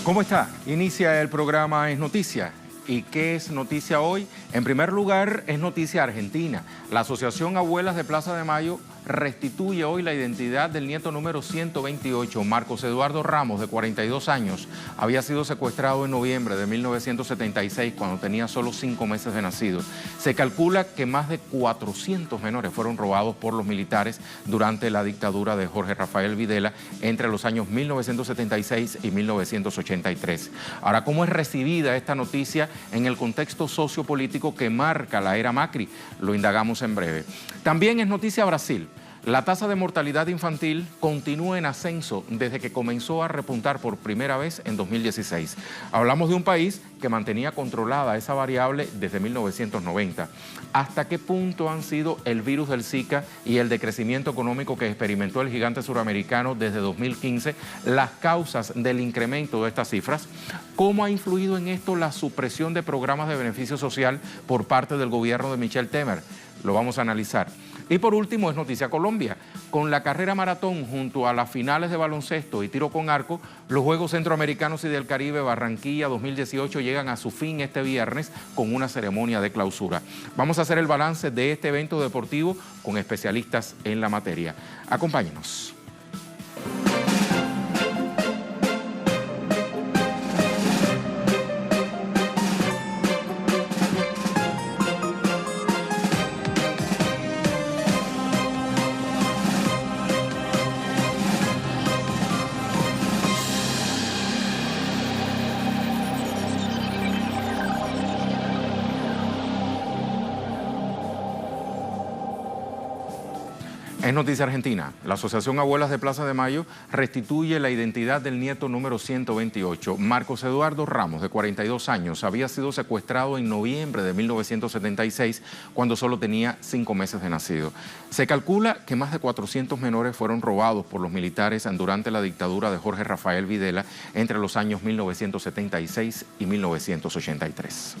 ¿Cómo está? Inicia el programa Es Noticia. ¿Y qué es noticia hoy? En primer lugar, es noticia argentina. La Asociación Abuelas de Plaza de Mayo restituye hoy la identidad del nieto número 128, Marcos Eduardo Ramos, de 42 años. Había sido secuestrado en noviembre de 1976, cuando tenía solo 5 meses de nacido. Se calcula que más de 400 menores fueron robados por los militares durante la dictadura de Jorge Rafael Videla entre los años 1976 y 1983. Ahora, ¿cómo es recibida esta noticia en el contexto sociopolítico que marca la era Macri? Lo indagamos en breve. También es noticia Brasil. La tasa de mortalidad infantil continúa en ascenso desde que comenzó a repuntar por primera vez en 2016. Hablamos de un país que mantenía controlada esa variable desde 1990. ¿Hasta qué punto han sido el virus del Zika y el decrecimiento económico que experimentó el gigante suramericano desde 2015 las causas del incremento de estas cifras? ¿Cómo ha influido en esto la supresión de programas de beneficio social por parte del gobierno de Michel Temer? Lo vamos a analizar. Y por último es noticia Colombia. Con la carrera maratón junto a las finales de baloncesto y tiro con arco, los Juegos Centroamericanos y del Caribe Barranquilla 2018 llegan a su fin este viernes con una ceremonia de clausura. Vamos a hacer el balance de este evento deportivo con especialistas en la materia. Acompáñenos. Es noticia argentina. La Asociación Abuelas de Plaza de Mayo restituye la identidad del nieto número 128. Marcos Eduardo Ramos, de 42 años, había sido secuestrado en noviembre de 1976, cuando solo tenía 5 meses de nacido. Se calcula que más de 400 menores fueron robados por los militares durante la dictadura de Jorge Rafael Videla entre los años 1976 y 1983.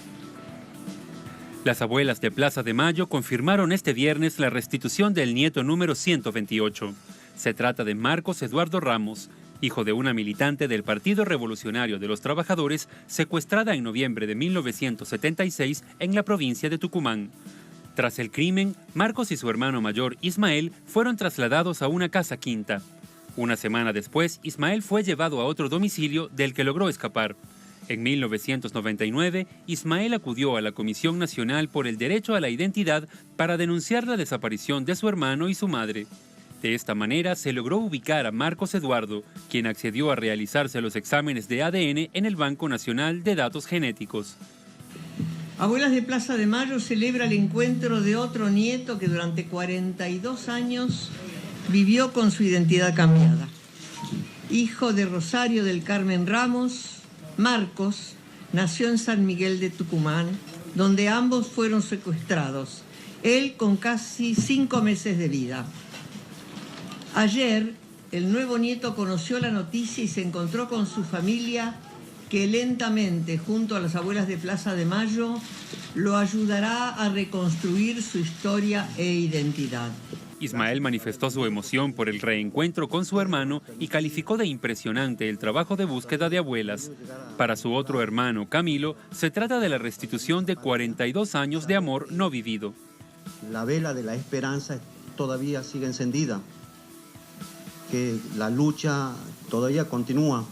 Las abuelas de Plaza de Mayo confirmaron este viernes la restitución del nieto número 128. Se trata de Marcos Eduardo Ramos, hijo de una militante del Partido Revolucionario de los Trabajadores, secuestrada en noviembre de 1976 en la provincia de Tucumán. Tras el crimen, Marcos y su hermano mayor Ismael fueron trasladados a una casa quinta. Una semana después, Ismael fue llevado a otro domicilio del que logró escapar. En 1999, Ismael acudió a la Comisión Nacional por el Derecho a la Identidad para denunciar la desaparición de su hermano y su madre. De esta manera se logró ubicar a Marcos Eduardo, quien accedió a realizarse los exámenes de ADN en el Banco Nacional de Datos Genéticos. Abuelas de Plaza de Mayo celebra el encuentro de otro nieto que durante 42 años vivió con su identidad cambiada. Hijo de Rosario del Carmen Ramos, Marcos nació en San Miguel de Tucumán, donde ambos fueron secuestrados, él con casi 5 meses de vida. Ayer, el nuevo nieto conoció la noticia y se encontró con su familia, que lentamente, junto a las abuelas de Plaza de Mayo, lo ayudará a reconstruir su historia e identidad. Ismael manifestó su emoción por el reencuentro con su hermano y calificó de impresionante el trabajo de búsqueda de abuelas. Para su otro hermano, Camilo, se trata de la restitución de 42 años de amor no vivido. La vela de la esperanza todavía sigue encendida, que la lucha todavía continúa.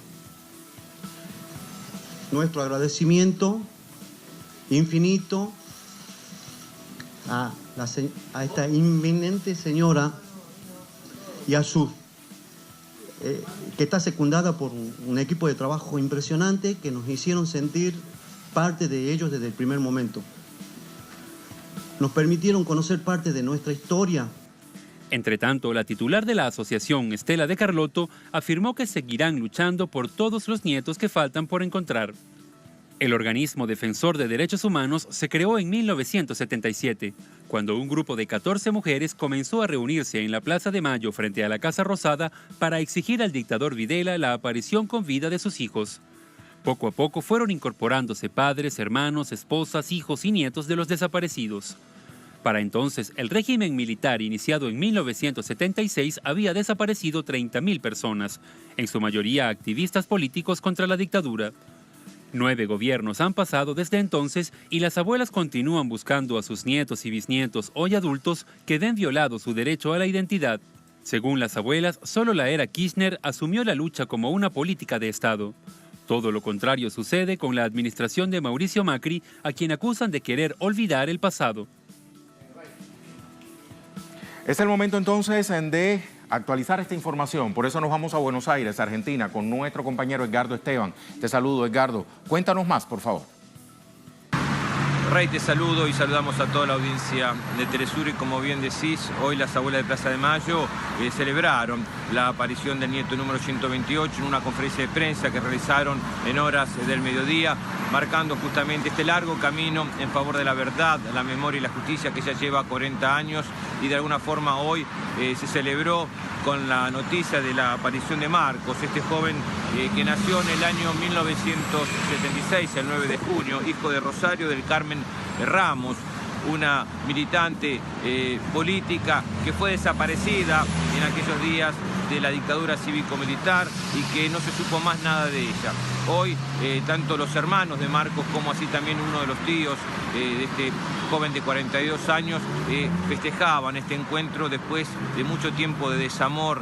Nuestro agradecimiento infinito a esta inminente señora y a su que está secundada por un equipo de trabajo impresionante que nos hicieron sentir parte de ellos desde el primer momento. Nos permitieron conocer parte de nuestra historia. Entre tanto, la titular de la asociación, Estela de Carlotto, afirmó que seguirán luchando por todos los nietos que faltan por encontrar. El organismo defensor de derechos humanos se creó en 1977, cuando un grupo de 14 mujeres comenzó a reunirse en la Plaza de Mayo frente a la Casa Rosada para exigir al dictador Videla la aparición con vida de sus hijos. Poco a poco fueron incorporándose padres, hermanos, esposas, hijos y nietos de los desaparecidos. Para entonces, el régimen militar iniciado en 1976 había desaparecido 30.000 personas, en su mayoría activistas políticos contra la dictadura. 9 gobiernos han pasado desde entonces y las abuelas continúan buscando a sus nietos y bisnietos, hoy adultos, que ven violado su derecho a la identidad. Según las abuelas, solo la era Kirchner asumió la lucha como una política de Estado. Todo lo contrario sucede con la administración de Mauricio Macri, a quien acusan de querer olvidar el pasado. Es el momento entonces de actualizar esta información. Por eso nos vamos a Buenos Aires, Argentina, con nuestro compañero Edgardo Esteban. Te saludo, Edgardo. Cuéntanos más, por favor. Rey, te saludo y saludamos a toda la audiencia de Telesur y como bien decís, hoy las abuelas de Plaza de Mayo celebraron la aparición del nieto número 128 en una conferencia de prensa que realizaron en horas del mediodía, marcando justamente este largo camino en favor de la verdad, la memoria y la justicia que ya lleva 40 años y de alguna forma hoy se celebró con la noticia de la aparición de Marcos, este joven que nació en el año 1976, el 9 de junio, hijo de Rosario del Carmen Ramos, una militante política que fue desaparecida en aquellos días de la dictadura cívico-militar y que no se supo más nada de ella. Hoy, tanto los hermanos de Marcos como así también uno de los tíos de este joven de 42 años festejaban este encuentro después de mucho tiempo de desamor,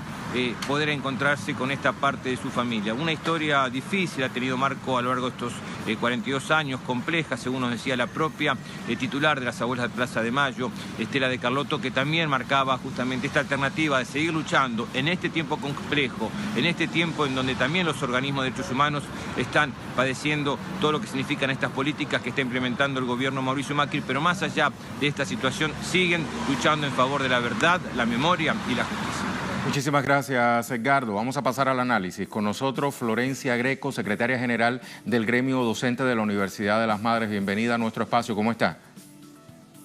poder encontrarse con esta parte de su familia. Una historia difícil ha tenido Marco a lo largo de estos 42 años, compleja, según nos decía la propia titular de las abuelas de Plaza de Mayo, Estela de Carlotto, que también marcaba justamente esta alternativa de seguir luchando en este tiempo complejo, en este tiempo en donde también los organismos de derechos humanos están padeciendo todo lo que significan estas políticas que está implementando el gobierno Mauricio Macri, pero más allá de esta situación siguen luchando en favor de la verdad, la memoria y la justicia. Muchísimas gracias, Edgardo. Vamos a pasar al análisis. Con nosotros Florencia Greco, secretaria general del gremio docente de la Universidad de las Madres. Bienvenida a nuestro espacio. ¿Cómo está?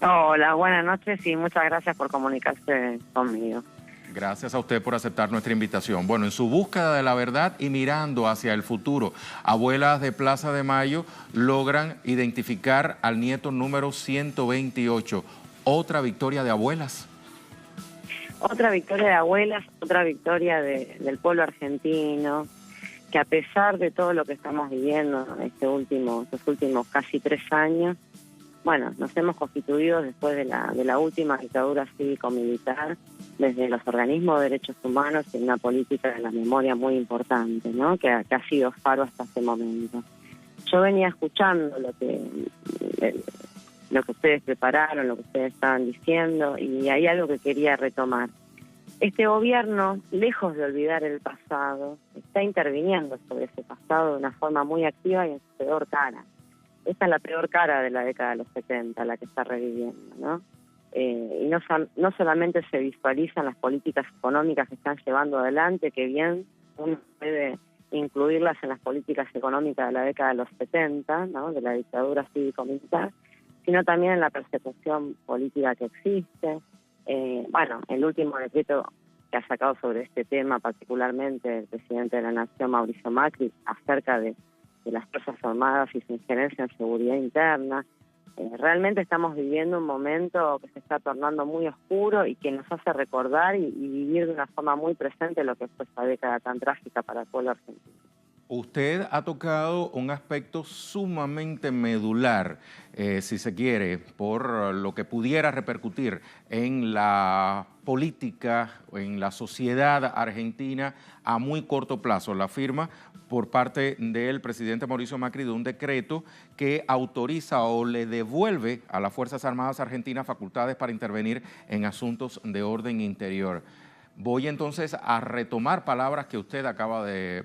Hola, buenas noches y muchas gracias por comunicarse conmigo. Gracias a usted por aceptar nuestra invitación. Bueno, en su búsqueda de la verdad y mirando hacia el futuro, abuelas de Plaza de Mayo logran identificar al nieto número 128. ¿Otra victoria de abuelas? Otra victoria de abuelas, otra victoria del pueblo argentino, que a pesar de todo lo que estamos viviendo en estos últimos casi 3 años, bueno, nos hemos constituido después de la última dictadura cívico-militar, desde los organismos de derechos humanos, en una política de la memoria muy importante, ¿no? que ha sido faro hasta este momento. Yo venía escuchando lo que ustedes prepararon, lo que ustedes estaban diciendo, y hay algo que quería retomar. Este gobierno, lejos de olvidar el pasado, está interviniendo sobre ese pasado de una forma muy activa y en su peor cara. Esta es la peor cara de la década de los 70, la que está reviviendo, ¿no? Y no solamente se visualizan las políticas económicas que están llevando adelante, que bien uno puede incluirlas en las políticas económicas de la década de los 70, ¿no? De la dictadura cívico-militar, sino también en la persecución política que existe. Bueno, el último decreto que ha sacado sobre este tema, particularmente el presidente de la Nación, Mauricio Macri, acerca de las Fuerzas Armadas y su injerencia en seguridad interna. Realmente estamos viviendo un momento que se está tornando muy oscuro y que nos hace recordar y vivir de una forma muy presente lo que fue esta década tan trágica para el pueblo argentino. Usted ha tocado un aspecto sumamente medular, si se quiere, por lo que pudiera repercutir en la política, en la sociedad argentina a muy corto plazo. La firma por parte del presidente Mauricio Macri de un decreto que autoriza o le devuelve a las Fuerzas Armadas Argentinas facultades para intervenir en asuntos de orden interior. Voy entonces a retomar palabras que usted acaba de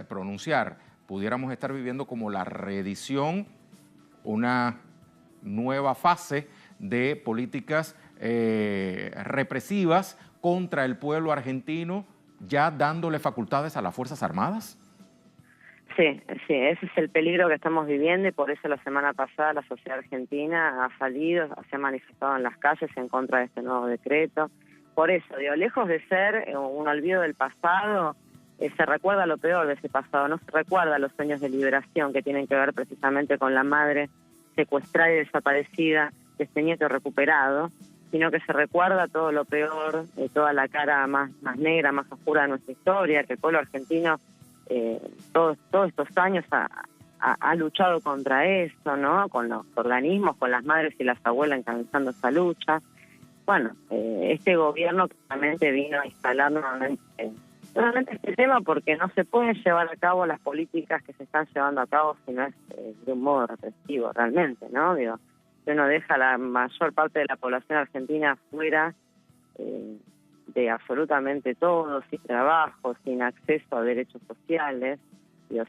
pronunciar. Pudiéramos estar viviendo como la reedición, una nueva fase de políticas represivas contra el pueblo argentino, ya dándole facultades a las Fuerzas Armadas. Sí, ese es el peligro que estamos viviendo y por eso la semana pasada la sociedad argentina ha salido, se ha manifestado en las calles en contra de este nuevo decreto. Por eso, digo, lejos de ser un olvido del pasado, se recuerda lo peor de ese pasado, no se recuerda los sueños de liberación que tienen que ver precisamente con la madre secuestrada y desaparecida este nieto recuperado, sino que se recuerda todo lo peor, toda la cara más negra, más oscura de nuestra historia, que el pueblo argentino todos estos años ha luchado contra eso, ¿no? Con los organismos, con las madres y las abuelas encabezando esa lucha. Bueno, este gobierno claramente vino a instalar nuevamente este tema, porque no se pueden llevar a cabo las políticas que se están llevando a cabo si no es de un modo represivo realmente, ¿no? Digo, que uno deja a la mayor parte de la población argentina fuera de absolutamente todo, sin trabajo, sin acceso a derechos sociales. Digo,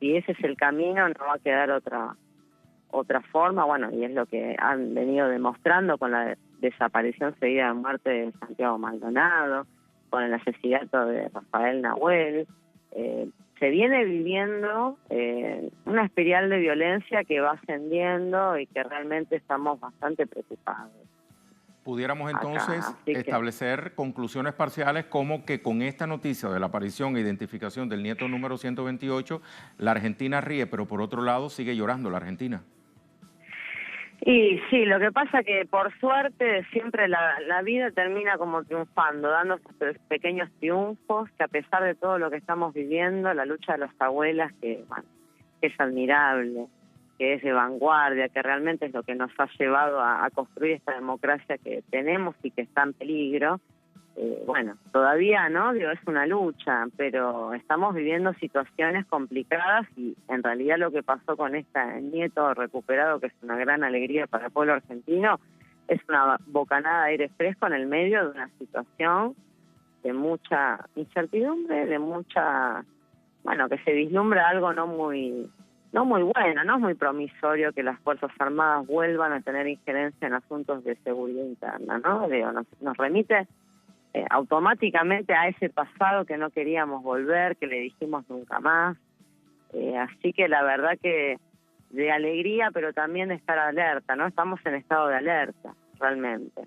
si ese es el camino, no va a quedar otra forma, bueno, y es lo que han venido demostrando con la desaparición seguida de muerte de Santiago Maldonado, con el asesinato de Rafael Nahuel. Se viene viviendo una espiral de violencia que va ascendiendo y que realmente estamos bastante preocupados. Pudiéramos entonces establecer conclusiones parciales como que con esta noticia de la aparición e identificación del nieto número 128, la Argentina ríe, pero por otro lado sigue llorando la Argentina. Y sí, lo que pasa que por suerte siempre la vida termina como triunfando, dando estos pequeños triunfos, que a pesar de todo lo que estamos viviendo, la lucha de las abuelas, que es admirable, que es de vanguardia, que realmente es lo que nos ha llevado a construir esta democracia que tenemos y que está en peligro. Bueno, todavía no, digo, es una lucha, pero estamos viviendo situaciones complicadas y en realidad lo que pasó con este nieto recuperado, que es una gran alegría para el pueblo argentino, es una bocanada de aire fresco en el medio de una situación de mucha incertidumbre, de mucha, bueno, que se vislumbra algo no muy bueno, no es muy promisorio que las Fuerzas Armadas vuelvan a tener injerencia en asuntos de seguridad interna, ¿no? Digo, nos remite automáticamente a ese pasado que no queríamos volver, que le dijimos nunca más. Así que la verdad que de alegría, pero también de estar alerta, ¿no? Estamos en estado de alerta, realmente.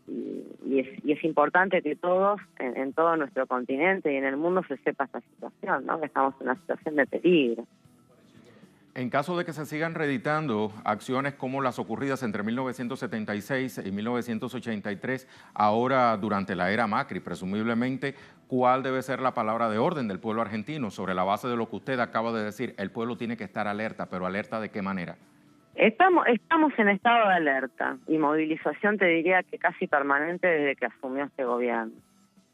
Y es importante que todos, en todo nuestro continente y en el mundo, se sepa esta situación, ¿no? Que estamos en una situación de peligro. En caso de que se sigan reeditando acciones como las ocurridas entre 1976 y 1983, ahora durante la era Macri, presumiblemente, ¿cuál debe ser la palabra de orden del pueblo argentino sobre la base de lo que usted acaba de decir? El pueblo tiene que estar alerta, pero ¿alerta de qué manera? Estamos en estado de alerta y movilización, te diría que casi permanente desde que asumió este gobierno.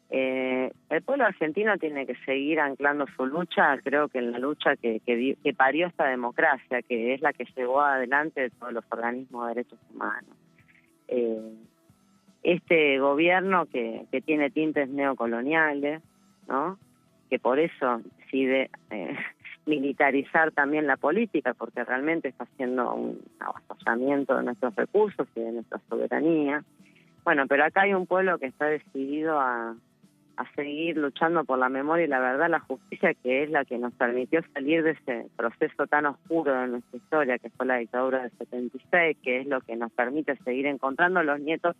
El pueblo argentino tiene que seguir anclando su lucha, creo que en la lucha que parió esta democracia, que es la que llevó adelante de todos los organismos de derechos humanos. Este gobierno que tiene tintes neocoloniales, ¿no? Que por eso decide militarizar también la política, porque realmente está haciendo un avasallamiento de nuestros recursos y de nuestra soberanía. Bueno, pero acá hay un pueblo que está decidido a seguir luchando por la memoria y la verdad, la justicia, que es la que nos permitió salir de ese proceso tan oscuro de nuestra historia, que fue la dictadura del 76, que es lo que nos permite seguir encontrando los nietos.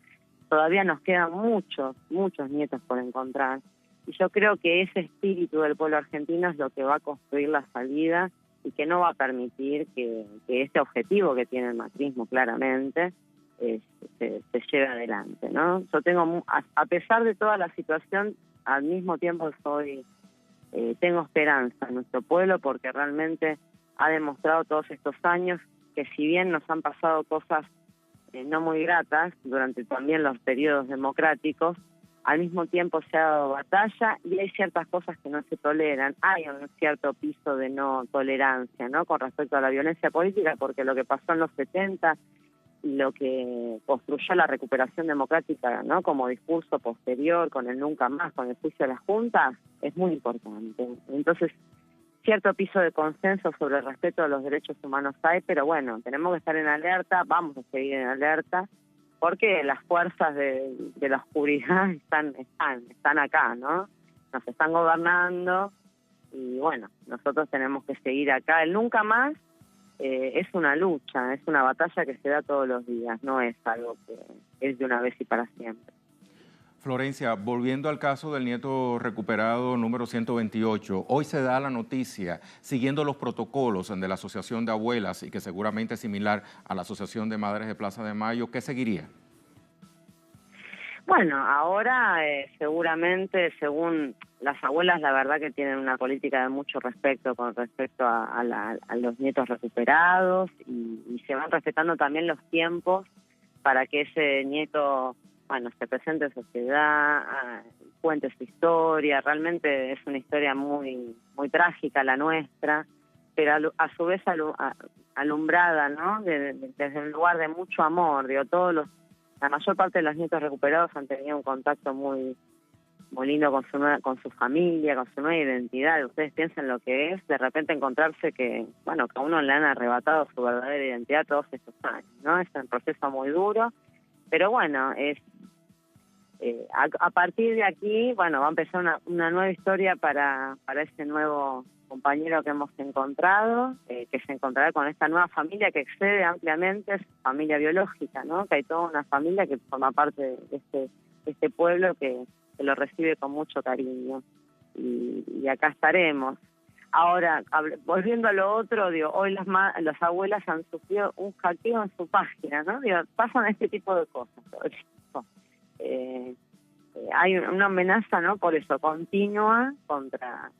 Todavía nos quedan muchos nietos por encontrar. Y yo creo que ese espíritu del pueblo argentino es lo que va a construir la salida y que no va a permitir que este objetivo que tiene el macrismo claramente se lleve adelante, ¿no? Yo tengo, a pesar de toda la situación, al mismo tiempo tengo esperanza en nuestro pueblo, porque realmente ha demostrado todos estos años que si bien nos han pasado cosas no muy gratas durante también los periodos democráticos, al mismo tiempo se ha dado batalla y hay ciertas cosas que no se toleran. Hay un cierto piso de no tolerancia, ¿no? Con respecto a la violencia política, porque lo que pasó en los 70 y lo que construyó la recuperación democrática, ¿no? Como discurso posterior, con el nunca más, con el juicio a las juntas, es muy importante. Entonces, cierto piso de consenso sobre el respeto a los derechos humanos hay, pero bueno, tenemos que estar en alerta, vamos a seguir en alerta, porque las fuerzas de la oscuridad están acá, ¿no? Nos están gobernando y bueno, nosotros tenemos que seguir acá. El nunca más es una lucha, es una batalla que se da todos los días, no es algo que es de una vez y para siempre. Florencia, volviendo al caso del nieto recuperado número 128, hoy se da la noticia, siguiendo los protocolos de la Asociación de Abuelas y que seguramente es similar a la Asociación de Madres de Plaza de Mayo, ¿qué seguiría? Bueno, ahora seguramente, según las abuelas, la verdad que tienen una política de mucho respeto con respecto a los nietos recuperados y se van respetando también los tiempos para que ese nieto, bueno, se presente en sociedad, cuente su historia. Realmente es una historia muy muy trágica la nuestra, pero a su vez alumbrada, ¿no? Desde un lugar de mucho amor. Digo, la mayor parte de los nietos recuperados han tenido un contacto muy lindo con su familia, con su nueva identidad. Ustedes piensen lo que es de repente encontrarse que a uno le han arrebatado su verdadera identidad todos estos años, ¿no? Es un proceso muy duro, pero bueno, a partir de aquí, va a empezar una nueva historia para ese nuevo compañero que hemos encontrado, que se encontrará con esta nueva familia que excede ampliamente su familia biológica, ¿no? Que hay toda una familia que forma parte de este pueblo que lo recibe con mucho cariño. Y acá estaremos. Ahora, volviendo a lo otro, hoy las abuelas han sufrido un hackeo en su página, ¿no? Pasan este tipo de cosas todo el tiempo. Hay una amenaza, ¿no? Por eso, continua contra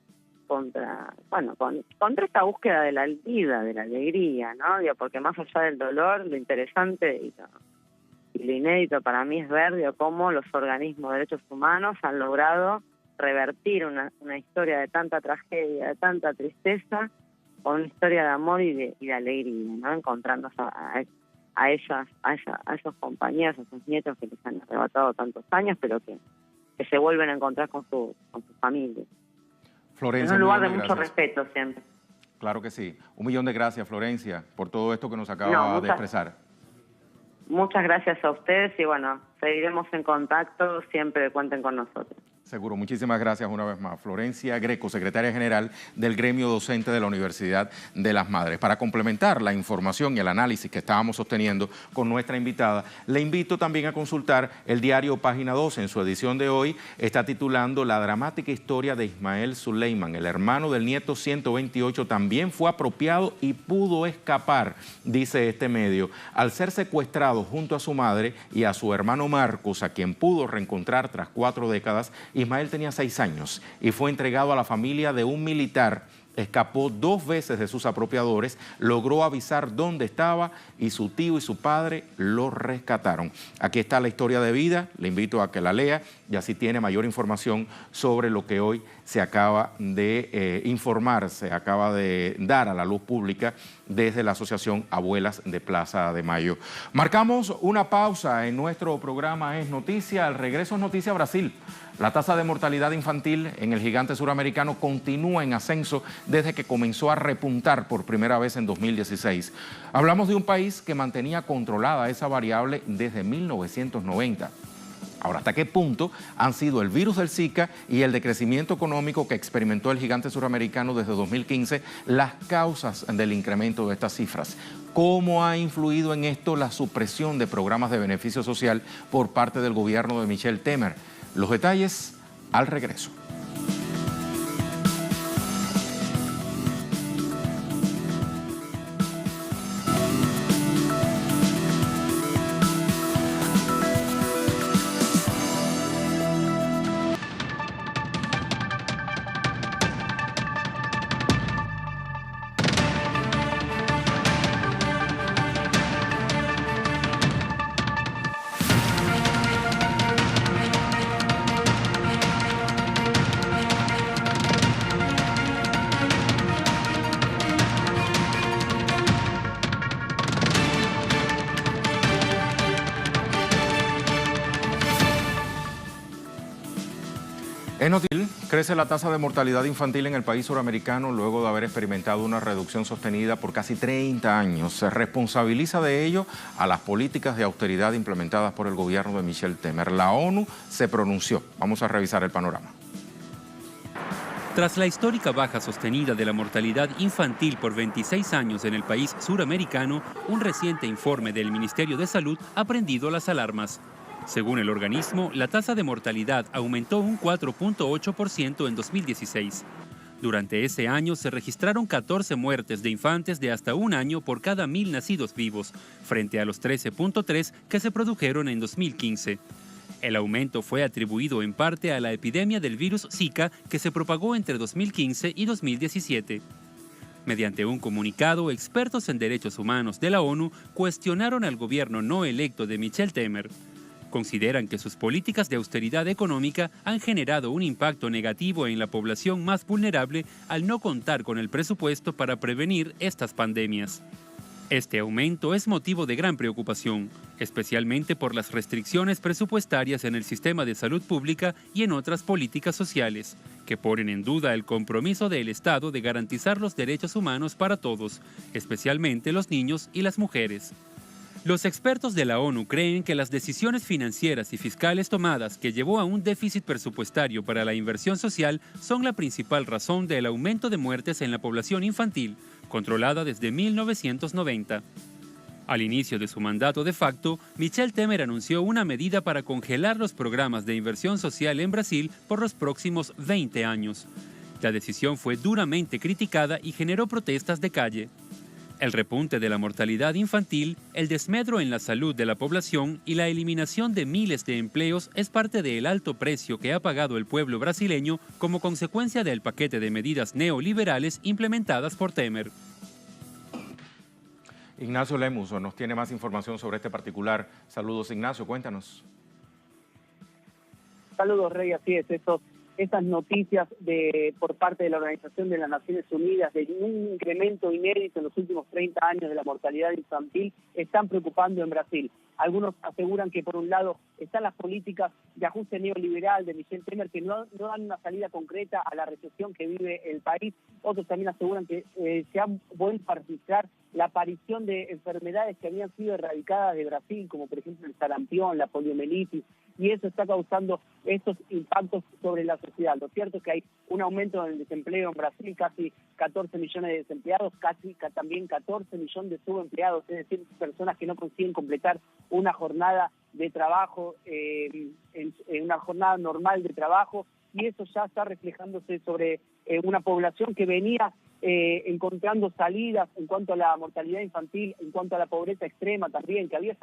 esta búsqueda de la vida, de la alegría, ¿no? Porque más allá del dolor, lo interesante y lo inédito para mí es ver cómo los organismos de derechos humanos han logrado revertir una historia de tanta tragedia, de tanta tristeza, con una historia de amor y de alegría, ¿no? Encontrándose a esos compañeros, a esos nietos que les han arrebatado tantos años, pero que se vuelven a encontrar con su familia. Florencia, en un lugar de mucho respeto siempre. Claro que sí. 1.000.000 de gracias, Florencia, por todo esto que nos acaba de expresar. Muchas gracias a ustedes y seguiremos en contacto, siempre cuenten con nosotros. Seguro, muchísimas gracias una vez más. Florencia Greco, secretaria general del gremio docente de la Universidad de las Madres. Para complementar la información y el análisis que estábamos sosteniendo con nuestra invitada, le invito también a consultar el diario Página 12. En su edición de hoy está titulando La dramática historia de Ismael Suleiman, el hermano del nieto 128, también fue apropiado y pudo escapar, dice este medio, al ser secuestrado junto a su madre y a su hermano Marcos, a quien pudo reencontrar tras 4 décadas. Ismael tenía 6 años y fue entregado a la familia de un militar. Escapó 2 veces de sus apropiadores, logró avisar dónde estaba y su tío y su padre lo rescataron. Aquí está la historia de vida, le invito a que la lea y así tiene mayor información sobre lo que hoy se acaba de informar, se acaba de dar a la luz pública desde la Asociación Abuelas de Plaza de Mayo. Marcamos una pausa en nuestro programa Es Noticia. Al regreso es Noticia Brasil. La tasa de mortalidad infantil en el gigante suramericano continúa en ascenso desde que comenzó a repuntar por primera vez en 2016. Hablamos de un país que mantenía controlada esa variable desde 1990. Ahora, ¿hasta qué punto han sido el virus del Zika y el decrecimiento económico que experimentó el gigante suramericano desde 2015 las causas del incremento de estas cifras? ¿Cómo ha influido en esto la supresión de programas de beneficio social por parte del gobierno de Michel Temer? Los detalles al regreso. En Notil, crece la tasa de mortalidad infantil en el país suramericano luego de haber experimentado una reducción sostenida por casi 30 años. Se responsabiliza de ello a las políticas de austeridad implementadas por el gobierno de Michel Temer. La ONU se pronunció. Vamos a revisar el panorama. Tras la histórica baja sostenida de la mortalidad infantil por 26 años en el país suramericano, un reciente informe del Ministerio de Salud ha prendido las alarmas. Según el organismo, la tasa de mortalidad aumentó un 4.8% en 2016. Durante ese año se registraron 14 muertes de infantes de hasta un año por cada 1.000 nacidos vivos, frente a los 13.3 que se produjeron en 2015. El aumento fue atribuido en parte a la epidemia del virus Zika que se propagó entre 2015 y 2017. Mediante un comunicado, expertos en derechos humanos de la ONU cuestionaron al gobierno no electo de Michel Temer. Consideran que sus políticas de austeridad económica han generado un impacto negativo en la población más vulnerable al no contar con el presupuesto para prevenir estas pandemias. Este aumento es motivo de gran preocupación, especialmente por las restricciones presupuestarias en el sistema de salud pública y en otras políticas sociales, que ponen en duda el compromiso del Estado de garantizar los derechos humanos para todos, especialmente los niños y las mujeres. Los expertos de la ONU creen que las decisiones financieras y fiscales tomadas que llevó a un déficit presupuestario para la inversión social son la principal razón del aumento de muertes en la población infantil, controlada desde 1990. Al inicio de su mandato de facto, Michel Temer anunció una medida para congelar los programas de inversión social en Brasil por los próximos 20 años. La decisión fue duramente criticada y generó protestas de calle. El repunte de la mortalidad infantil, el desmedro en la salud de la población y la eliminación de miles de empleos es parte del alto precio que ha pagado el pueblo brasileño como consecuencia del paquete de medidas neoliberales implementadas por Temer. Ignacio Lemus nos tiene más información sobre este particular. Saludos, Ignacio, cuéntanos. Saludos, Rey, así es, esas noticias por parte de la Organización de las Naciones Unidas de un incremento inédito en los últimos 30 años de la mortalidad infantil están preocupando en Brasil. Algunos aseguran que por un lado están las políticas de ajuste neoliberal de Michel Temer que no dan una salida concreta a la recesión que vive el país. Otros también aseguran que se han vuelto a registrar la aparición de enfermedades que habían sido erradicadas de Brasil, como por ejemplo el sarampión, la poliomielitis, y eso está causando estos impactos sobre la sociedad. Lo cierto es que hay un aumento en el desempleo en Brasil, casi 14 millones de desempleados, también 14 millones de subempleados, es decir, personas que no consiguen completar una jornada de trabajo, en una jornada normal de trabajo, y eso ya está reflejándose sobre una población que venía encontrando salidas en cuanto a la mortalidad infantil, en cuanto a la pobreza extrema también, que había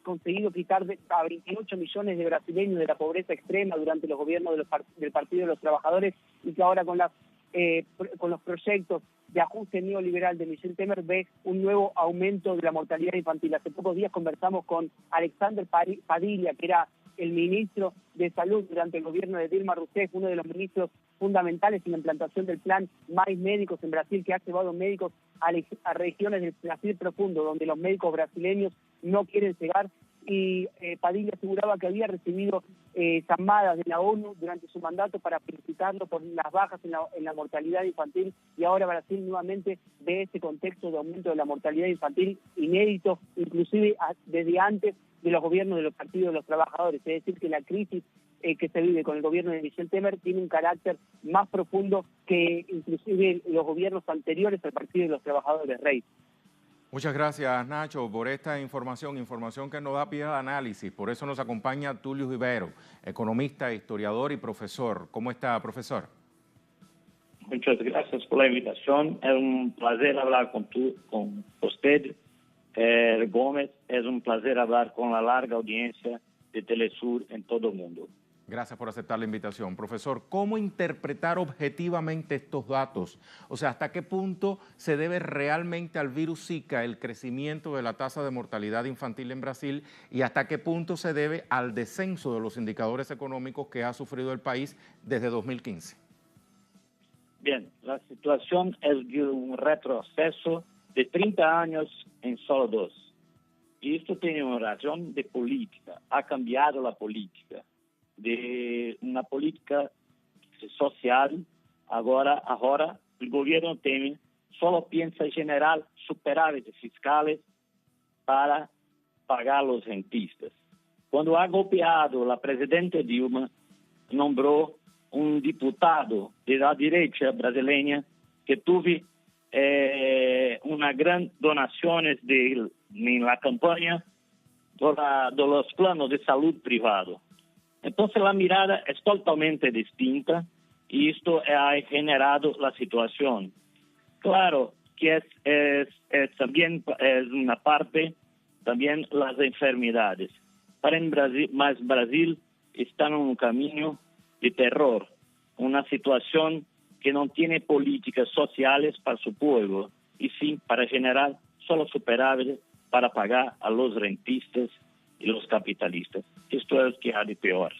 conseguido quitar a 28 millones de brasileños de la pobreza extrema durante los gobiernos del Partido de los Trabajadores, y que ahora con los proyectos de ajuste neoliberal de Michel Temer ve un nuevo aumento de la mortalidad infantil. Hace pocos días conversamos con Alexander Padilla, que era el ministro de Salud durante el gobierno de Dilma Rousseff, uno de los ministros fundamentales en la implantación del plan Mais Médicos en Brasil, que ha llevado médicos a regiones del Brasil profundo, donde los médicos brasileños no quieren llegar, y Padilla aseguraba que había recibido llamadas de la ONU durante su mandato para felicitarlo por las bajas en la mortalidad infantil, y ahora Brasil nuevamente ve ese contexto de aumento de la mortalidad infantil inédito, inclusive desde antes de los gobiernos de los partidos de los trabajadores. Es decir, que la crisis que se vive con el gobierno de Michel Temer tiene un carácter más profundo que inclusive los gobiernos anteriores al partido de los trabajadores, Rey. Muchas gracias, Nacho, por esta información que nos da pie al análisis. Por eso nos acompaña Tulio Ribeiro, economista, historiador y profesor. ¿Cómo está, profesor? Muchas gracias por la invitación. Es un placer hablar con usted, Gómez. Es un placer hablar con la larga audiencia de Telesur en todo el mundo. Gracias por aceptar la invitación. Profesor, ¿cómo interpretar objetivamente estos datos? O sea, ¿hasta qué punto se debe realmente al virus Zika el crecimiento de la tasa de mortalidad infantil en Brasil y hasta qué punto se debe al descenso de los indicadores económicos que ha sufrido el país desde 2015? Bien, la situación es de un retroceso de 30 años en solo 2. Y esto tiene una razón de política. Ha cambiado la política. De una política social, ahora el gobierno Temer solo piensa en generar superávites fiscales para pagar a los rentistas. Cuando ha golpeado la presidenta Dilma, nombró un diputado de la derecha brasileña que tuvo una gran donaciones en la campaña de los planos de salud privados. Entonces la mirada es totalmente distinta y esto ha generado la situación. Claro que también es una parte, también las enfermedades. Para en Brasil, más Brasil está en un camino de terror, una situación que no tiene políticas sociales para su pueblo y sí para generar solo superávit para pagar a los rentistas y los capitalistas. Esto es lo que hay de peor.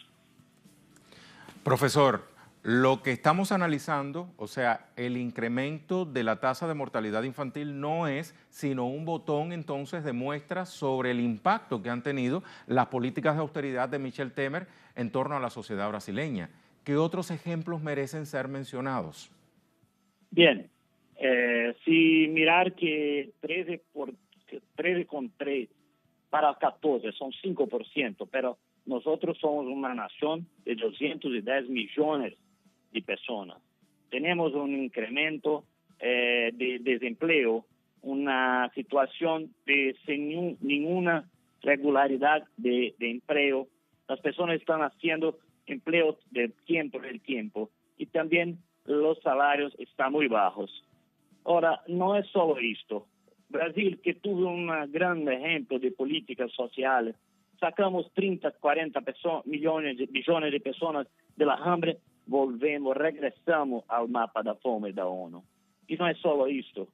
Profesor, lo que estamos analizando, o sea, el incremento de la tasa de mortalidad infantil no es sino un botón entonces de muestra sobre el impacto que han tenido las políticas de austeridad de Michel Temer en torno a la sociedad brasileña. ¿Qué otros ejemplos merecen ser mencionados? Bien, si mirar que 13,3 para 14 son 5%, pero nosotros somos una nación de 210 millones de personas. Tenemos un incremento de desempleo, una situación de sin ninguna regularidad de empleo. Las personas están haciendo empleo del tiempo y también los salarios están muy bajos. Ahora, no es solo esto. Brasil, que tuvo un gran ejemplo de políticas sociales, sacamos 30, 40 millones de personas de la hambre, regresamos al mapa de la fome de la ONU. Y no es solo esto,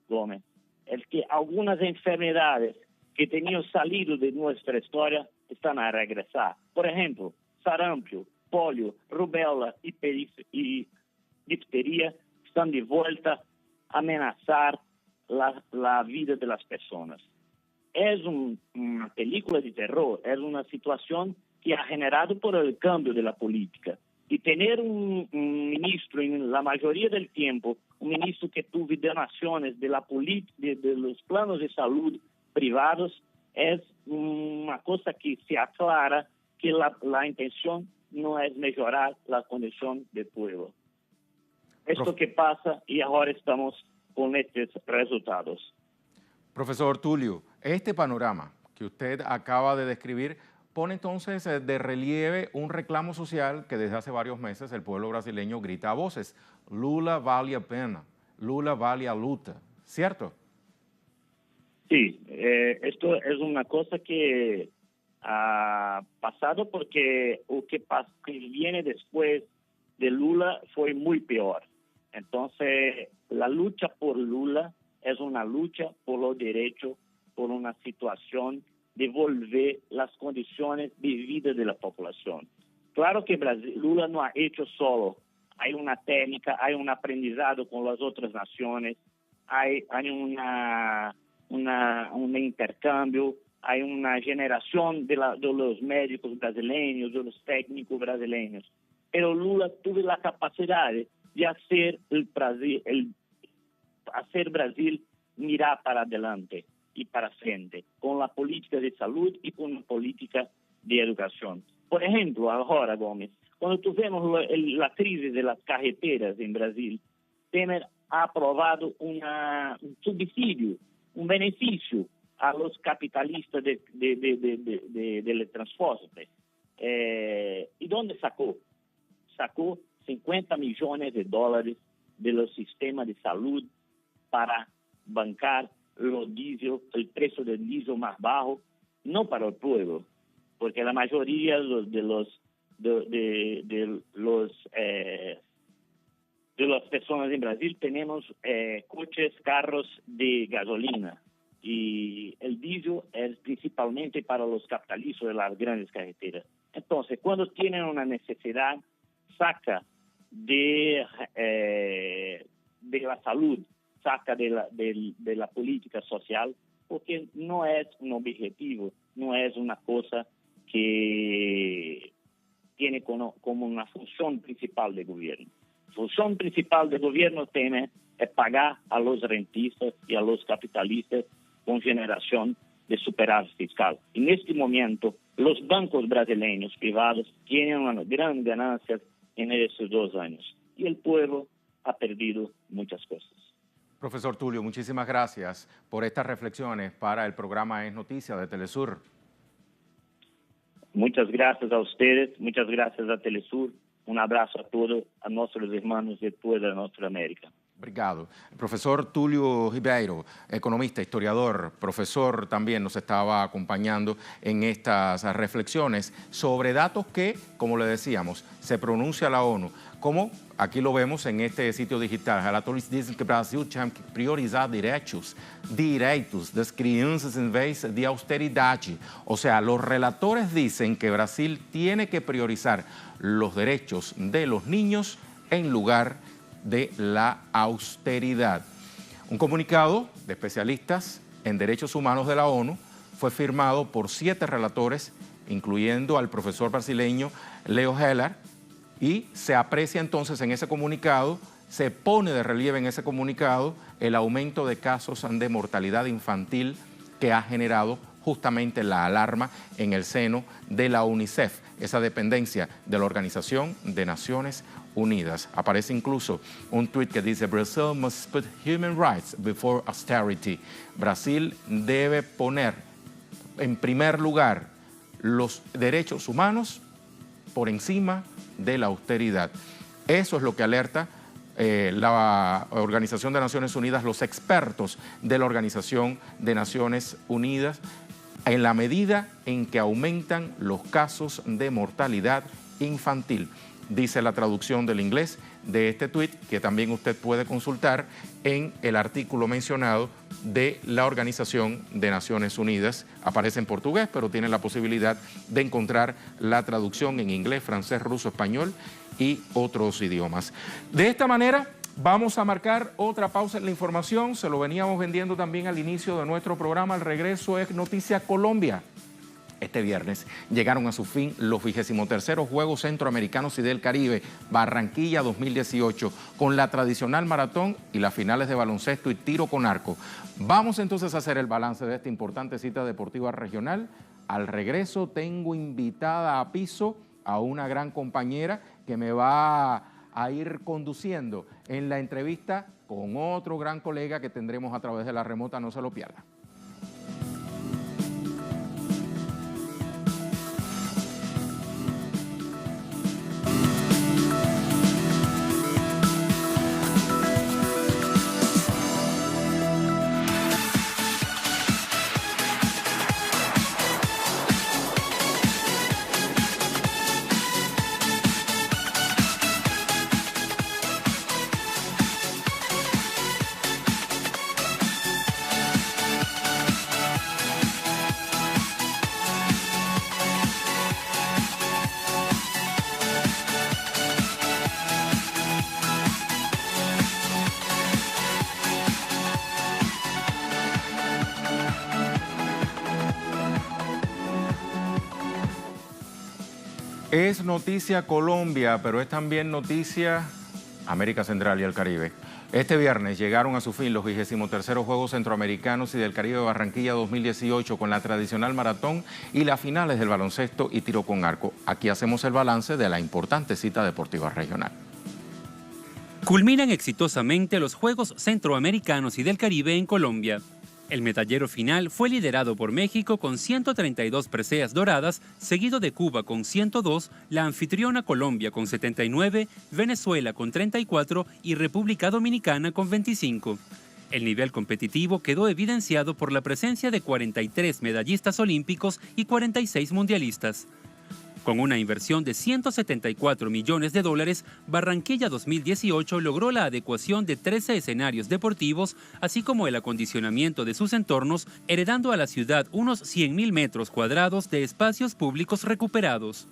Gómez. Es que algunas enfermedades que tenían salido de nuestra historia están a regresar. Por ejemplo, sarampo, polio, rubéola y difteria están de vuelta a amenazar la vida de las personas. Es una película de terror, es una situación que ha generado por el cambio de la política. Y tener un ministro, en la mayoría del tiempo, un ministro que tuvo donaciones de los planos de salud privados, es una cosa que se aclara que la intención no es mejorar la condición del pueblo. Esto que pasa y ahora estamos con estos resultados. Profesor Tulio, este panorama que usted acaba de describir pone entonces de relieve un reclamo social que desde hace varios meses el pueblo brasileño grita a voces. Lula vale a pena, Lula vale a luta, ¿cierto? Sí, esto es una cosa que ha pasado porque lo que viene después de Lula fue muy peor. Entonces, la lucha por Lula es una lucha por los derechos, por una situación de volver las condiciones de vida de la población. Claro que Lula no ha hecho solo. Hay una técnica, hay un aprendizado con las otras naciones, hay un intercambio, hay una generación de los médicos brasileños, de los técnicos brasileños. Pero Lula tuvo la capacidad de hacer hacer Brasil mirar para adelante y para frente, con la política de salud y con la política de educación. Por ejemplo, ahora, Gómez, cuando tuvimos la crisis de las carreteras en Brasil, Temer ha aprobado un subsidio, un beneficio a los capitalistas del transporte. ¿Y dónde sacó? Sacó 50 millones de dólares de los sistemas de salud para bancar el precio del diésel más bajo, no para el pueblo, porque la mayoría de las personas en Brasil tenemos coches, carros de gasolina, y el diésel es principalmente para los capitalistas de las grandes carreteras. Entonces, cuando tienen una necesidad, saca de la salud, saca de la política social, porque no es un objetivo, no es una cosa que tiene como una función principal del gobierno. La función principal del gobierno tiene es pagar a los rentistas y a los capitalistas con generación de superávit fiscal. En este momento, los bancos brasileños privados tienen una gran ganancia en estos 2 años y el pueblo ha perdido muchas cosas. Profesor Tulio, muchísimas gracias por estas reflexiones para el programa Es Noticia de Telesur. Muchas gracias a ustedes, muchas gracias a Telesur. Un abrazo a todos, a nuestros hermanos de toda nuestra América. Obrigado. El profesor Tulio Ribeiro, economista, historiador, profesor, también nos estaba acompañando en estas reflexiones sobre datos que, como le decíamos, se pronuncia la ONU. Como aqui lo vemos em este sítio digital, relatores dizem que o Brasil tinha que priorizar direitos das crianças em vez de austeridade. O sea, los relatores dicen que Brasil tiene que priorizar los derechos de los niños en lugar de la austeridad. Un comunicado de especialistas en derechos humanos de la ONU fue firmado por 7 relatores, incluyendo al profesor brasileño Leo Heller, y se aprecia entonces en ese comunicado, se pone de relieve en ese comunicado el aumento de casos de mortalidad infantil que ha generado justamente la alarma en el seno de la UNICEF, esa dependencia de la Organización de Naciones Unidas. Aparece incluso un tuit que dice: Brazil must put human rights before austerity. Brasil debe poner en primer lugar los derechos humanos por encima de la austeridad. Eso es lo que alerta la Organización de Naciones Unidas, los expertos de la Organización de Naciones Unidas, en la medida en que aumentan los casos de mortalidad infantil. Dice la traducción del inglés de este tuit, que también usted puede consultar en el artículo mencionado de la Organización de Naciones Unidas. Aparece en portugués, pero tiene la posibilidad de encontrar la traducción en inglés, francés, ruso, español y otros idiomas. De esta manera, vamos a marcar otra pausa en la información. Se lo veníamos vendiendo también al inicio de nuestro programa. El regreso es Noticia Colombia. Este viernes llegaron a su fin los 23º Juegos Centroamericanos y del Caribe, Barranquilla 2018, con la tradicional maratón y las finales de baloncesto y tiro con arco. Vamos entonces a hacer el balance de esta importante cita deportiva regional. Al regreso tengo invitada a piso a una gran compañera que me va a ir conduciendo en la entrevista con otro gran colega que tendremos a través de la remota. No se lo pierda. Es noticia Colombia, pero es también noticia América Central y el Caribe. Este viernes llegaron a su fin los 23º Juegos Centroamericanos y del Caribe de Barranquilla 2018 con la tradicional maratón y las finales del baloncesto y tiro con arco. Aquí hacemos el balance de la importante cita deportiva regional. Culminan exitosamente los Juegos Centroamericanos y del Caribe en Colombia. El medallero final fue liderado por México con 132 preseas doradas, seguido de Cuba con 102, la anfitriona Colombia con 79, Venezuela con 34 y República Dominicana con 25. El nivel competitivo quedó evidenciado por la presencia de 43 medallistas olímpicos y 46 mundialistas. Con una inversión de $174 millones, Barranquilla 2018 logró la adecuación de 13 escenarios deportivos, así como el acondicionamiento de sus entornos, heredando a la ciudad unos 100.000 metros cuadrados de espacios públicos recuperados.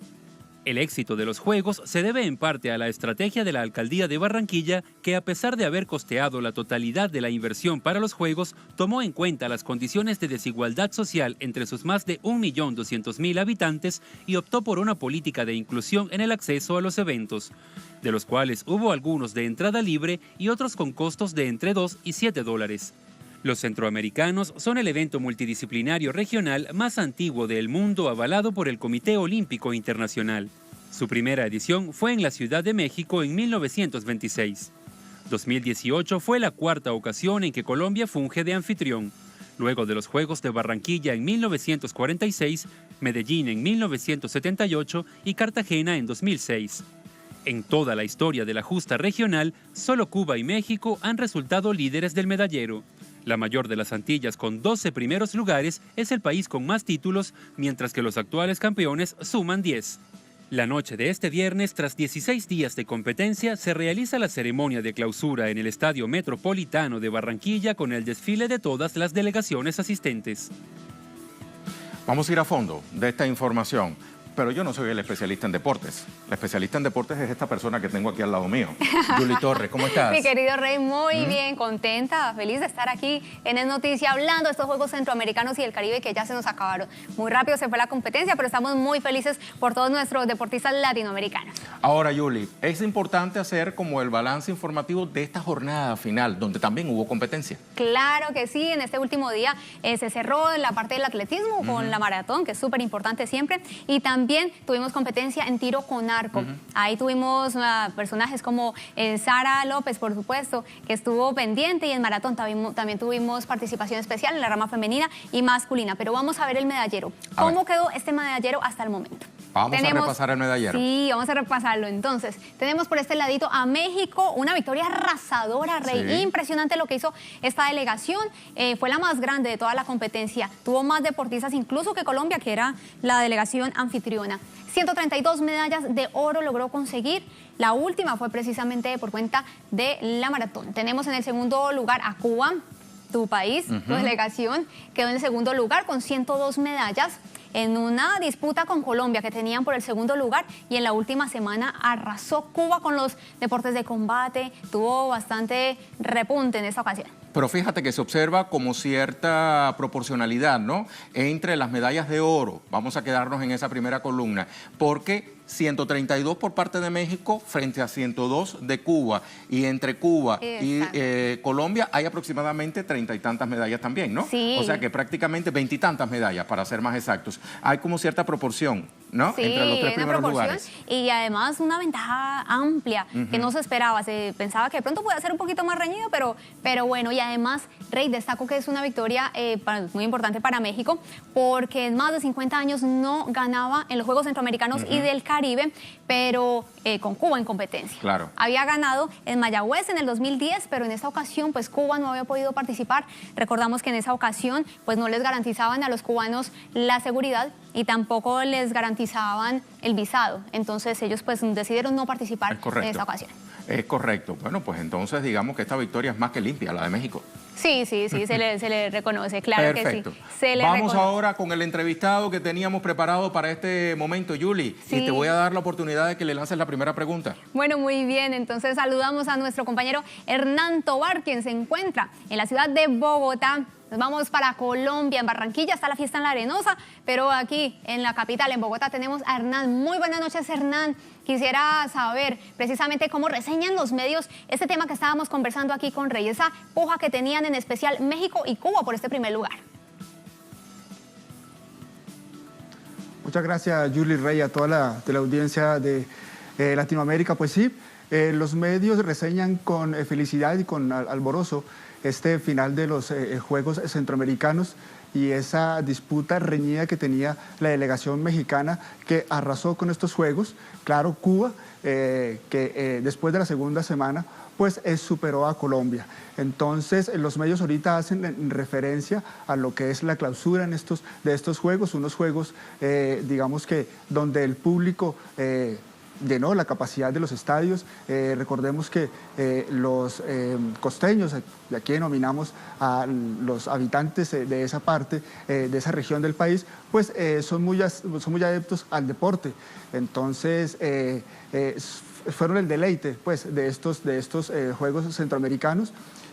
El éxito de los Juegos se debe en parte a la estrategia de la Alcaldía de Barranquilla, que a pesar de haber costeado la totalidad de la inversión para los Juegos, tomó en cuenta las condiciones de desigualdad social entre sus más de 1.200.000 habitantes y optó por una política de inclusión en el acceso a los eventos, de los cuales hubo algunos de entrada libre y otros con costos de entre $2 y $7. Los centroamericanos son el evento multidisciplinario regional más antiguo del mundo avalado por el Comité Olímpico Internacional. Su primera edición fue en la Ciudad de México en 1926. 2018 fue la cuarta ocasión en que Colombia funge de anfitrión. luego de los Juegos de Barranquilla en 1946, Medellín en 1978 y Cartagena en 2006. En toda la historia de la justa regional, solo Cuba y México han resultado líderes del medallero. La mayor de las Antillas, con 12 primeros lugares, es el país con más títulos, mientras que los actuales campeones suman 10. La noche de este viernes, tras 16 días de competencia, se realiza la ceremonia de clausura en el Estadio Metropolitano de Barranquilla con el desfile de todas las delegaciones asistentes. Vamos a ir a fondo de esta información. Pero yo no soy el especialista en deportes. La especialista en deportes es esta persona que tengo aquí al lado mío. Yuli Torres, ¿cómo estás? Mi querido Rey, muy bien, contenta, feliz de estar aquí en Es Noticia hablando de estos Juegos Centroamericanos y del Caribe que ya se nos acabaron. Muy rápido se fue la competencia, pero estamos muy felices por todos nuestros deportistas latinoamericanos. Ahora, Yuli, es importante hacer como el balance informativo de esta jornada final, donde también hubo competencia. Claro que sí, en este último día se cerró la parte del atletismo con la maratón, que es súper importante siempre, y también tuvimos competencia en tiro con arco. Ahí tuvimos personajes como Sara López, por supuesto, que estuvo pendiente, y en maratón también tuvimos participación especial en la rama femenina y masculina. Pero vamos a ver el medallero. ¿Cómo quedó este medallero hasta el momento? Vamos a repasar el medallero. Sí, vamos a repasarlo. Entonces, tenemos por este ladito a México, una victoria arrasadora, Rey. Sí. Impresionante lo que hizo esta delegación. Fue la más grande de toda la competencia. Tuvo más deportistas incluso que Colombia, que era la delegación anfitriona. 132 medallas de oro logró conseguir. La última fue precisamente por cuenta de la maratón. Tenemos en el segundo lugar a Cuba, tu país, tu delegación. Quedó en el segundo lugar con 102 medallas. En una disputa con Colombia que tenían por el segundo lugar, y en la última semana arrasó Cuba con los deportes de combate, tuvo bastante repunte en esta ocasión. Pero fíjate que se observa como cierta proporcionalidad, ¿no?, entre las medallas de oro. Vamos a quedarnos en esa primera columna, porque 132 por parte de México frente a 102 de Cuba. Y entre Cuba y Colombia hay aproximadamente 30 y tantas medallas también, ¿no? Sí. O sea que prácticamente 20 y tantas medallas, para ser más exactos. Hay como cierta proporción, ¿no?, sí, entre los tres primeros lugares. Y además una ventaja amplia que no se esperaba. Se pensaba que de pronto podía ser un poquito más reñido, pero bueno. Y además, Rey, destaco que es una victoria muy importante para México, porque en más de 50 años no ganaba en los Juegos Centroamericanos y del Caribe, pero con Cuba en competencia. Claro. Había ganado en Mayagüez en el 2010, pero en esta ocasión pues Cuba no había podido participar. Recordamos que en esa ocasión pues no les garantizaban a los cubanos la seguridad y tampoco les garantizaban el visado. Entonces ellos pues decidieron no participar en esta ocasión. Es correcto. Bueno, pues entonces digamos que esta victoria es más que limpia, la de México. Sí, se le reconoce, claro. Perfecto. Que sí. Vamos ahora con el entrevistado que teníamos preparado para este momento, Yuli. Sí. Y te voy a dar la oportunidad de que le lances la primera pregunta. Bueno, muy bien. Entonces saludamos a nuestro compañero Hernán Tobar, quien se encuentra en la ciudad de Bogotá. Nos vamos para Colombia, en Barranquilla está la fiesta en La Arenosa, pero aquí en la capital, en Bogotá, tenemos a Hernán. Muy buenas noches, Hernán. Quisiera saber precisamente cómo reseñan los medios este tema que estábamos conversando aquí con Rey, esa puja que tenían en especial México y Cuba por este primer lugar. Muchas gracias, Yuli, Rey, a toda la audiencia de Latinoamérica. Pues sí, los medios reseñan con felicidad y con alborozo este final de los Juegos Centroamericanos y esa disputa reñida que tenía la delegación mexicana, que arrasó con estos Juegos. Claro, Cuba, que después de la segunda semana pues superó a Colombia. Entonces los medios ahorita hacen referencia a lo que es la clausura de estos Juegos, unos Juegos digamos que donde el público llenó la capacidad de los estadios. Recordemos que los costeños, de aquí denominamos a los habitantes de esa parte, de esa región del país, pues son muy adeptos al deporte. Entonces fueron el deleite pues, de estos Juegos Centroamericanos.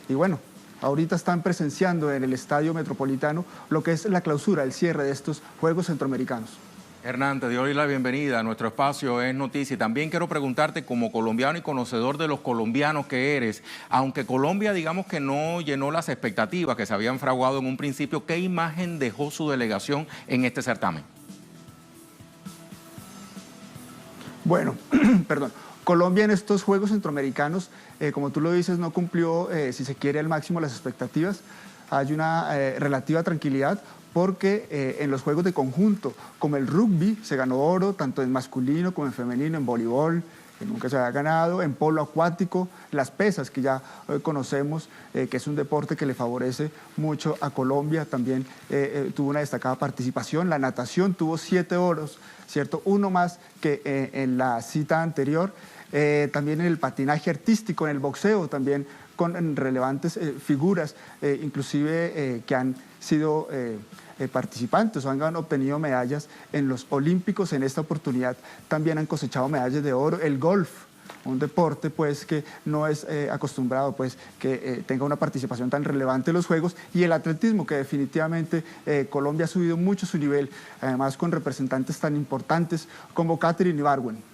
Y bueno, ahorita están presenciando en el Estadio Metropolitano lo que es la clausura, el cierre de estos Juegos Centroamericanos. Hernán, te doy la bienvenida a nuestro espacio Es Noticia. Y también quiero preguntarte, como colombiano y conocedor de los colombianos que eres, aunque Colombia digamos que no llenó las expectativas que se habían fraguado en un principio, ¿qué imagen dejó su delegación en este certamen? Bueno, perdón. Colombia en estos Juegos Centroamericanos, como tú lo dices, no cumplió, si se quiere, al máximo las expectativas. hay una relativa tranquilidad porque en los juegos de conjunto, como el rugby, se ganó oro tanto en masculino como en femenino, en voleibol, que nunca se había ganado, en polo acuático, las pesas, que ya conocemos, que es un deporte que le favorece mucho a Colombia, también tuvo una destacada participación. La natación tuvo 7 oros, ¿cierto? Uno más que en la cita anterior. También en el patinaje artístico, en el boxeo, también con relevantes figuras, inclusive que han sido participantes o han obtenido medallas en los Olímpicos. En esta oportunidad también han cosechado medallas de oro. El golf, un deporte pues que no es acostumbrado pues que tenga una participación tan relevante en los Juegos, y el atletismo, que definitivamente Colombia ha subido mucho su nivel, además con representantes tan importantes como Katherine Ibargüen.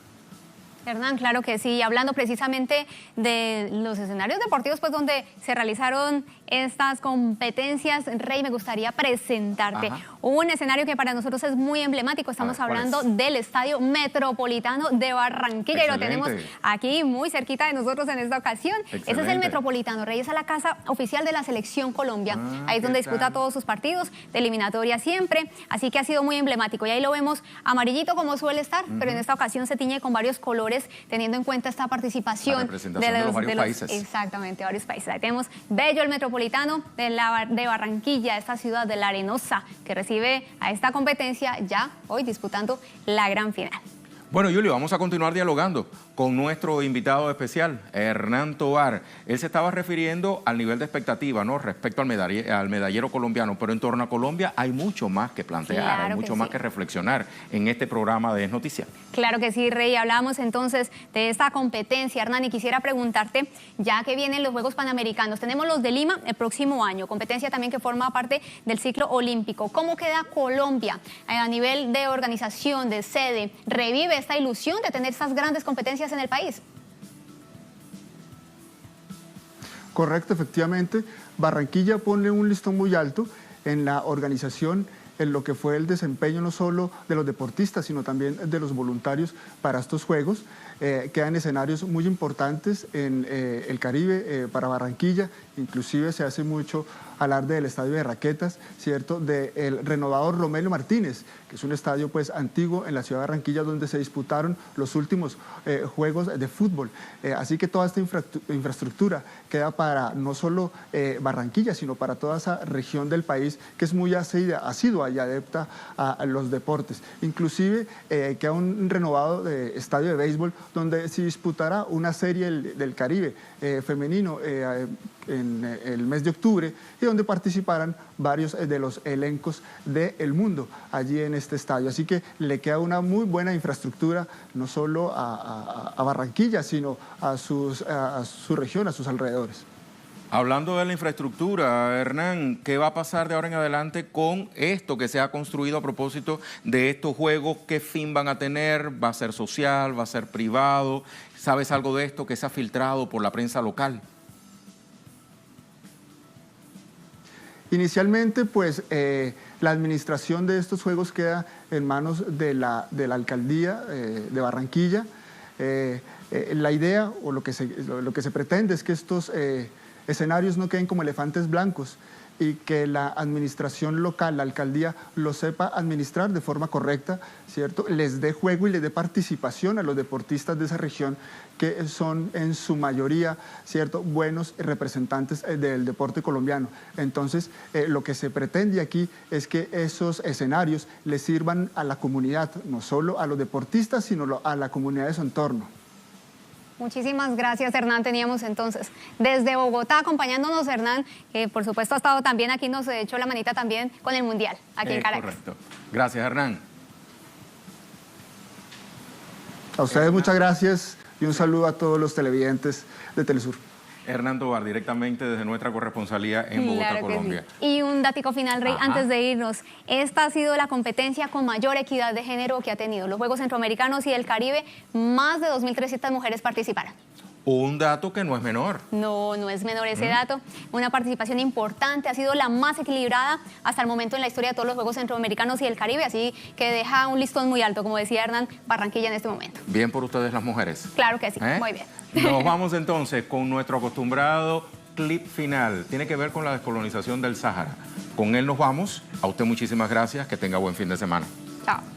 Hernán, claro que sí. Hablando precisamente de los escenarios deportivos, pues donde se realizaron estas competencias, Rey, me gustaría presentarte un escenario que para nosotros es muy emblemático. Estamos hablando del Estadio Metropolitano de Barranquilla. Excelente. Y lo tenemos aquí muy cerquita de nosotros en esta ocasión. Excelente. Ese es el Metropolitano, Rey, es a la casa oficial de la Selección Colombia. Ahí es donde disputa todos sus partidos de eliminatoria siempre, así que ha sido muy emblemático. Y ahí lo vemos amarillito como suele estar, pero en esta ocasión se tiñe con varios colores, teniendo en cuenta esta participación de los varios países. Exactamente, varios países. Ahí tenemos bello el Metropolitano de Barranquilla, esta ciudad de la Arenosa, que recibe a esta competencia ya hoy disputando la gran final. Bueno, Julio, vamos a continuar dialogando con nuestro invitado especial, Hernán Tovar. Él se estaba refiriendo al nivel de expectativa, ¿no?, respecto al medallero colombiano, pero en torno a Colombia hay mucho más que plantear, claro, hay mucho más que reflexionar en este programa de Es Noticia. Claro que sí, Rey. Hablamos entonces de esta competencia, Hernán, y quisiera preguntarte, ya que vienen los Juegos Panamericanos, tenemos los de Lima el próximo año, competencia también que forma parte del ciclo olímpico. ¿Cómo queda Colombia a nivel de organización, de sede? ¿Revive esta ilusión de tener estas grandes competencias en el país? Correcto, efectivamente. Barranquilla pone un listón muy alto en la organización, en lo que fue el desempeño no solo de los deportistas, sino también de los voluntarios para estos Juegos. Quedan escenarios muy importantes en el Caribe, para Barranquilla. Inclusive se hace mucho alarde del estadio de raquetas, ¿cierto?, del renovado Romelio Martínez, que es un estadio pues antiguo en la ciudad de Barranquilla, donde se disputaron los últimos juegos de fútbol. Así que toda esta infraestructura queda para no solo Barranquilla, sino para toda esa región del país que es muy asidua y adepta a los deportes. Inclusive queda un renovado estadio de béisbol, donde se disputará una serie del Caribe femenino en el mes de octubre, y donde participarán varios de los elencos del mundo allí en este estadio. Así que le queda una muy buena infraestructura, no solo a Barranquilla, sino a su región, a sus alrededores. Hablando de la infraestructura, Hernán, ¿qué va a pasar de ahora en adelante con esto que se ha construido a propósito de estos Juegos? ¿Qué fin van a tener? ¿Va a ser social? ¿Va a ser privado? ¿Sabes algo de esto que se ha filtrado por la prensa local? Inicialmente, pues, la administración de estos Juegos queda en manos de la alcaldía de Barranquilla. La idea o lo que se pretende es que estos escenarios no queden como elefantes blancos, y que la administración local, la alcaldía, lo sepa administrar de forma correcta, ¿cierto? Les dé juego y les dé participación a los deportistas de esa región, que son en su mayoría, ¿cierto?, buenos representantes del deporte colombiano. Entonces, lo que se pretende aquí es que esos escenarios les sirvan a la comunidad, no solo a los deportistas, sino a la comunidad de su entorno. Muchísimas gracias, Hernán. Teníamos entonces desde Bogotá acompañándonos, Hernán, que por supuesto ha estado también aquí, nos echó la manita también con el Mundial, aquí en Caracas. Correcto. Gracias, Hernán. A ustedes muchas gracias y un saludo a todos los televidentes de Telesur. Hernán Tovar, directamente desde nuestra corresponsalía en Bogotá, Colombia. Sí. Y un dático final, Rey, antes de irnos. Esta ha sido la competencia con mayor equidad de género que ha tenido los Juegos Centroamericanos y del Caribe. Más de 2.300 mujeres participaron. Un dato que no es menor. No, no es menor ese dato. Una participación importante, ha sido la más equilibrada hasta el momento en la historia de todos los Juegos Centroamericanos y del Caribe, así que deja un listón muy alto, como decía Hernán, Barranquilla en este momento. Bien por ustedes las mujeres. Claro que sí, muy bien. Nos vamos entonces con nuestro acostumbrado clip final. Tiene que ver con la descolonización del Sáhara. Con él nos vamos. A usted muchísimas gracias. Que tenga buen fin de semana. Chao.